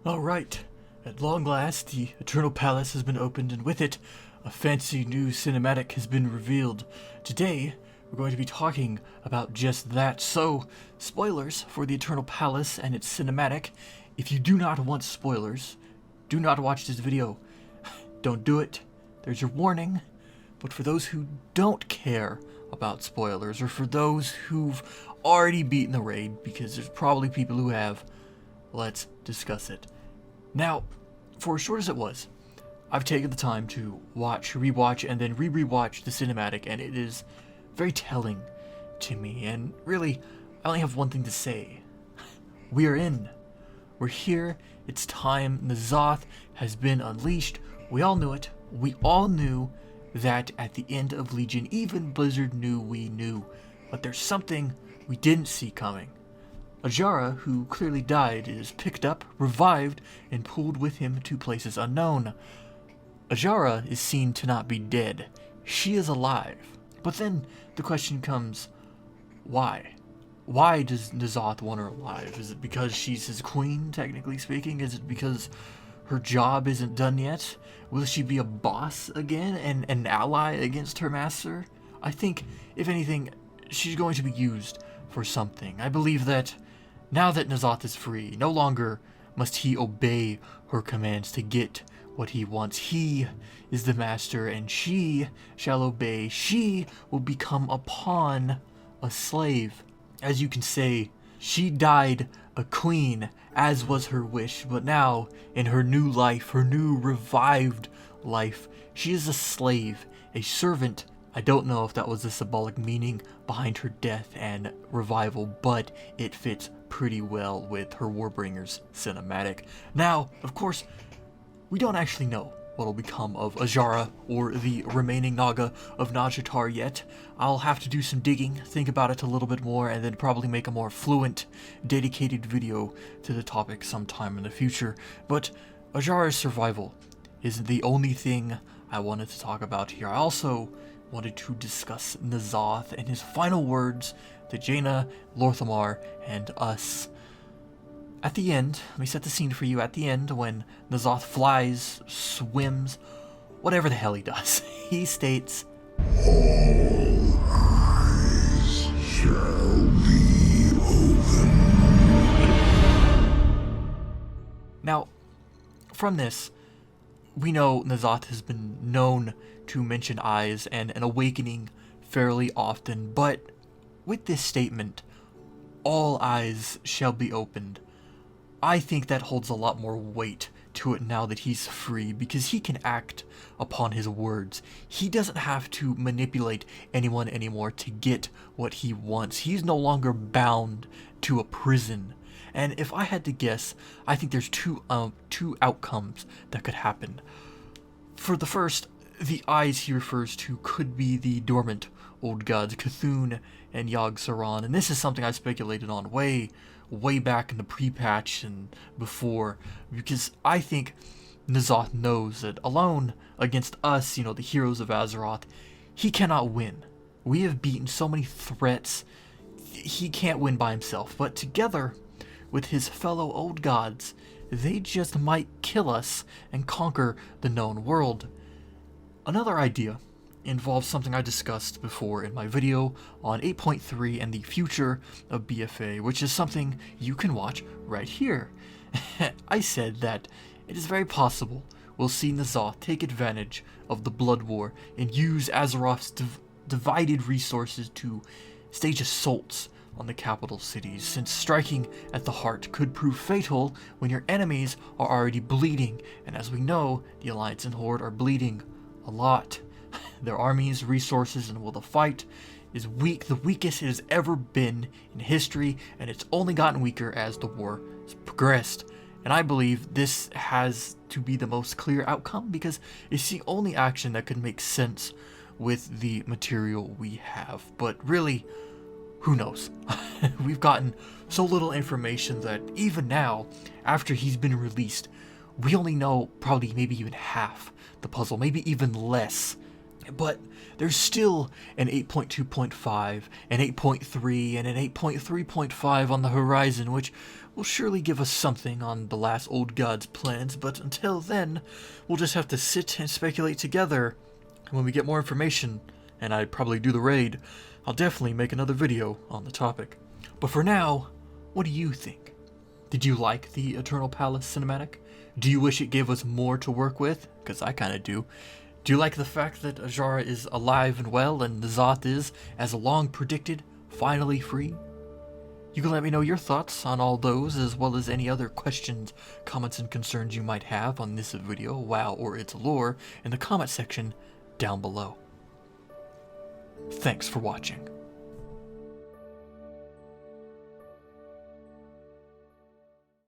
Alright, at long last, the Eternal Palace has been opened, and with it, a fancy new cinematic has been revealed. Today, we're going to be talking about just that. So, spoilers for the Eternal Palace and its cinematic. If you do not want spoilers, do not watch this video. Don't do it. There's your warning. But for those who don't care about spoilers, or for those who've already beaten the raid, because there's probably people who have, let's discuss it. Now, for as short as it was, I've taken the time to watch, rewatch, and then re-rewatch the cinematic, and it is very telling to me. And really, I only have one thing to say. We are in. We're here. It's time. N'Zoth has been unleashed. We all knew it. We all knew that at the end of Legion, even Blizzard knew we knew. But there's something we didn't see coming. Azshara, who clearly died, is picked up, revived, and pulled with him to places unknown. Azshara is seen to not be dead. She is alive. But then the question comes, why? Why does N'Zoth want her alive? Is it because she's his queen, technically speaking? Is it because her job isn't done yet? Will she be a boss again and an ally against her master? I think, if anything, she's going to be used for something. I believe that now that N'Zoth is free, no longer must he obey her commands to get what he wants. He is the master, and she shall obey. She will become a pawn, a slave. As you can say, she died a queen, as was her wish, but now, in her new life, her new revived life, she is a slave, a servant. I don't know if that was the symbolic meaning behind her death and revival, but it fits pretty well with her Warbringers cinematic. Now, of course, we don't actually know what will become of Azshara or the remaining Naga of Nazjatar yet. I'll have to do some digging, think about it a little bit more, and then probably make a more fluent, dedicated video to the topic sometime in the future. But Azshara's survival isn't the only thing I wanted to talk about here. I also wanted to discuss N'Zoth and his final words to Jaina, Lor'themar, and us. At the end, let me set the scene for you. At the end, when N'Zoth flies, swims, whatever the hell he does, he states, "All eyes shall be open." Now, from this, we know N'Zoth has been known to mention eyes and an awakening fairly often, but with this statement, all eyes shall be opened, I think that holds a lot more weight to it now that he's free, because he can act upon his words. He doesn't have to manipulate anyone anymore to get what he wants. He's no longer bound to a prison. And if I had to guess, I think there's two outcomes that could happen. For the first, the eyes he refers to could be the dormant old gods, Cthulhu and Yogg-Saron, and this is something I speculated on way back in the pre-patch and before, because I think N'Zoth knows that alone against us, the heroes of Azeroth, he cannot win. We have beaten so many threats, he can't win by himself, but together with his fellow old gods, they just might kill us and conquer the known world. Another idea involves something I discussed before in my video on 8.3 and the future of BFA, which is something you can watch right here. I said that it is very possible we'll see N'Zoth take advantage of the Blood War and use Azeroth's divided resources to stage assaults on the capital cities, since striking at the heart could prove fatal when your enemies are already bleeding, and as we know, the Alliance and Horde are bleeding a lot. Their armies, resources, and will the fight is weak, the weakest it has ever been in history, and it's only gotten weaker as the war has progressed. And I believe this has to be the most clear outcome, because it's the only action that could make sense with the material we have. But really, who knows? We've gotten so little information that even now, after he's been released, we only know probably maybe even half the puzzle, maybe even less. But there's still an 8.2.5, an 8.3, and an 8.3.5 on the horizon, which will surely give us something on the last Old God's plans, but until then, we'll just have to sit and speculate together. And when we get more information, and I probably do the raid, I'll definitely make another video on the topic. But for now, what do you think? Did you like the Eternal Palace cinematic? Do you wish it gave us more to work with? Because I kinda do. Do you like the fact that Azshara is alive and well and N'Zoth is, as long predicted, finally free? You can let me know your thoughts on all those, as well as any other questions, comments, and concerns you might have on this video, WoW, or its lore, in the comment section down below. Thanks for watching.